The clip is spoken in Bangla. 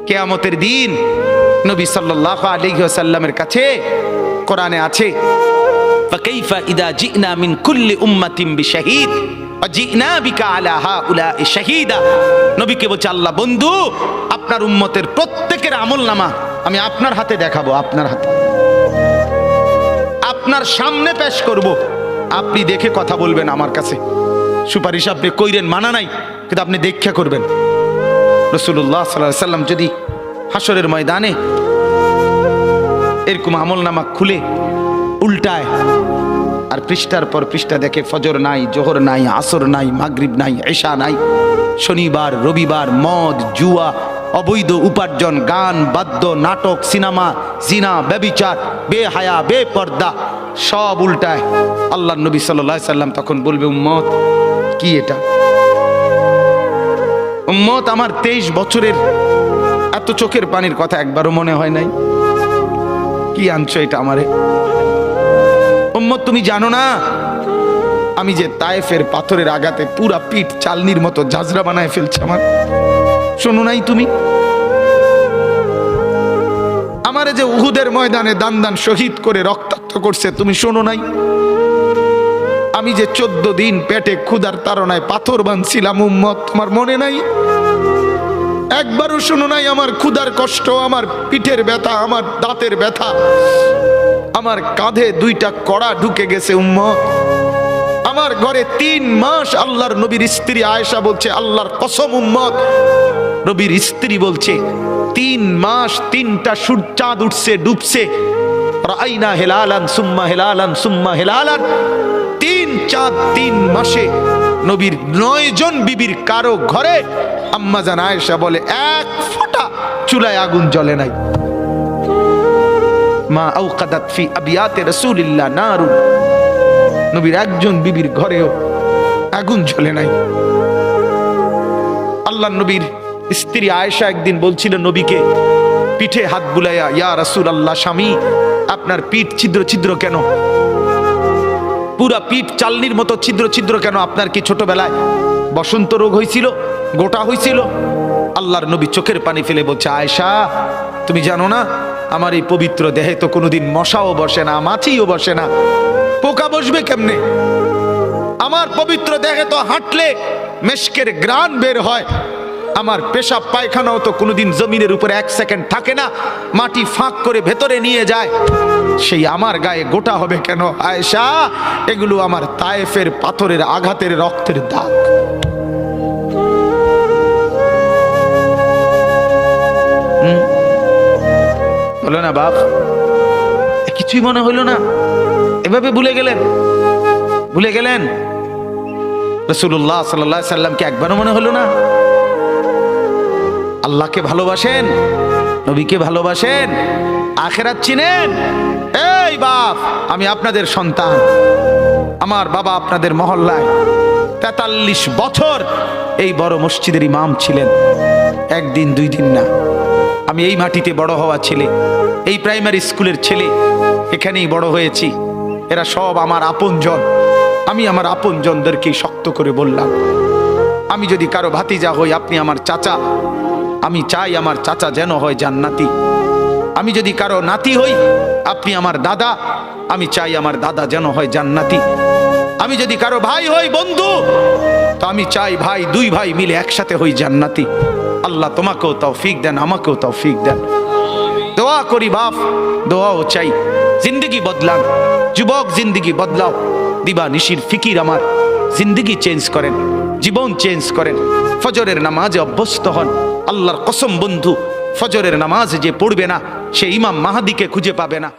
কিয়ামতের দিন নবী সাল্লাল্লাহু আলাইহি ওয়াসাল্লামের কাছে কোরআনে আছে, ফাকাইফা ইদা জিনা মিন কুল্লি উম্মাতিন বিশাহিদ ওয়া জিনা বিকা আলা হাউলাই শাহীদা। নবীকে বলছে আল্লাহ, বন্ধু আপনার উম্মতের প্রত্যেকের আমলনামা আমি আপনার হাতে দেখাবো, আপনার হাতে, আপনার সামনে পেশ করব, আপনি দেখে কথা বলবেন আমার কাছে। সুপারিশ আপনি কইরেন, মানা নাই, কিন্তু আপনি দেখা করবেন। রাসূলুল্লাহ সাল্লাল্লাহু আলাইহি ওয়াসাল্লাম যদি হাসরের ময়দানে এরকম আমলনামা খুলে উল্টায় আর পৃষ্ঠার পর পৃষ্ঠা দেখে ফজর নাই, জোহর নাই, আসর নাই, মাগরিব নাই, ঈশা নাই, শনিবার রবিবার, মদ জুয়া, অবৈধ উপার্জন, গান বাদ্য, নাটক, সিনেমা, জিনা, ব্যভিচার, বেহায়া, বেপর্দা সব উল্টায়। আল্লাহর নবী সাল্লাল্লাহু আলাইহি সাল্লাম তখন বলবে, উম্মত কি এটা? উম্মত আমার 23 বছরের এত চোখের পানির কথা একবারও মনে হয় নাই? কি আনছো এটা আমারে? উম্মত তুমি জানো না আমি যে তায়েফের পাথরের আঘাতে পুরা পিঠ চালনির মতো ঝাঁঝরা বানায় ফেলছে আমার? শোনো নাই তুমি? আমারে যে উহুদের ময়দানে দান দান শহীদ করে রক্তাক্ত করছে, তুমি শোনো নাই? আমি যে 14 দিন পেটে ক্ষুধার তাড়নায় পাথর বাঁধছিলাম, উম্মত তোমার মনে নাই? একবারও শোনো নাই আমার ক্ষুধার কষ্ট, আমার পিঠের ব্যথা, আমার দাঁতের ব্যথা, আমার কাঁধে 2টা কড়া ঢুকে গেছে উম্মত। আমার ঘরে 3 মাস আল্লাহর নবীর স্ত্রী আয়েশা বলছে, আল্লাহর কসম উম্মত, নবীর স্ত্রী বলছে 3 মাস 3টা চাঁদ উঠছে ডুবছে, রাআইনা হিলালান সুম্মা হিলালান সুম্মা হিলালান, 3 চাঁদ 3 মাসে নবীর 9 জন বিবির কারো ঘরে আম্মা জান আয়েশা বলে 1 ফোঁটা চুলায় আগুন জ্বলে নাই। মা আওকাদাত ফি আবিয়াতে রাসূলিল্লাহ নারুন, নবীর একজন বিবির ঘরেও আগুন জ্বলে নাই। আল্লাহর নবীর স্ত্রী আয়েশা একদিন বলছিল নবীকে পিঠে হাত বুলাইয়া, ইয়া রাসূলুল্লাহ, স্বামী আপনার পিঠ ছিদ্র ছিদ্র কেন? পুরা পিঠ চালনির মতো ছিদ্র ছিদ্র কেন? আপনার কি ছোটবেলায় বসন্ত রোগ হয়েছিল, গোটা হয়েছিল? আল্লাহর নবী চোখের পানি ফেলে বলছে, আয়েশা তুমি জানো না আমার এই পবিত্র দেহে তো কোনোদিন মশাও বসে না, মাছিও বসে না, পোকা বসবে কেমনে? আমার পবিত্র দেহে তো হাঁটলে মেশকের গ্রান বের হয়, আমার পেশাব পায়খানাও তো কোনোদিন জমিনের উপরে 1 সেকেন্ড থাকে না, মাটি ফাঁক করে ভেতরে নিয়ে যায়, সেই আমার গায়ে গোটা হবে কেন? আয়েশা এগুলো আমার তায়েফের পাথরের আঘাতের রক্তের দাগ। বলো না বাপ, কিছুই মনে হইল না? এভাবে ভুলে গেলেন? ভুলে গেলেন রাসূলুল্লাহ সাল্লাল্লাহু আলাইহি সাল্লামকে একবারও মনে হলো না? আল্লাহকে ভালোবাসেন, নবীকে ভালোবাসেন, আখিরাত চিনেন? এই বাপ, আমি আপনাদের সন্তান, আমার বাবা আপনাদের মহল্লায় 43 বছর এই বড় মসজিদের ইমাম ছিলেন, 1 দিন 2 দিন না। আমি এই মাটিতে বড় হওয়া ছেলে, এই প্রাইমারি স্কুলের ছেলে, এখানেই বড় হয়েছি। এরা সব আমার আপনজন। আমি আমার আপনজনদেরকে শক্ত করে বললাম, আমি যদি কারো ভাতিজা হই আপনি আমার চাচা, আমি চাই আমার চাচা যেন হয় জান্নাতি। আমি যদি কারো নাতি হই আপনি আমার দাদা, আমি চাই আমার দাদা যেন হয় জান্নাতি। আমি যদি কারো ভাই হই বন্ধু, তো আমি চাই ভাই 2 ভাই মিলে একসাথে হই জান্নাতি। আল্লাহ তোমাকেও তৌফিক দেন, আমাকেও তৌফিক দেন। দোয়া করি বাপ, দোয়াও চাই। জিন্দগি বদলান যুবক, জিন্দগি বদলাও। দিবা নিশির ফিকির আমার, জিন্দগি চেঞ্জ করেন, জীবন চেঞ্জ করেন। ফজরের নামাজে অভ্যস্ত হন। আল্লাহর কসম বন্ধু, ফজরের নামাজ যে পড়বে না সে ইমাম মাহাদিকে খুঁজে পাবে না।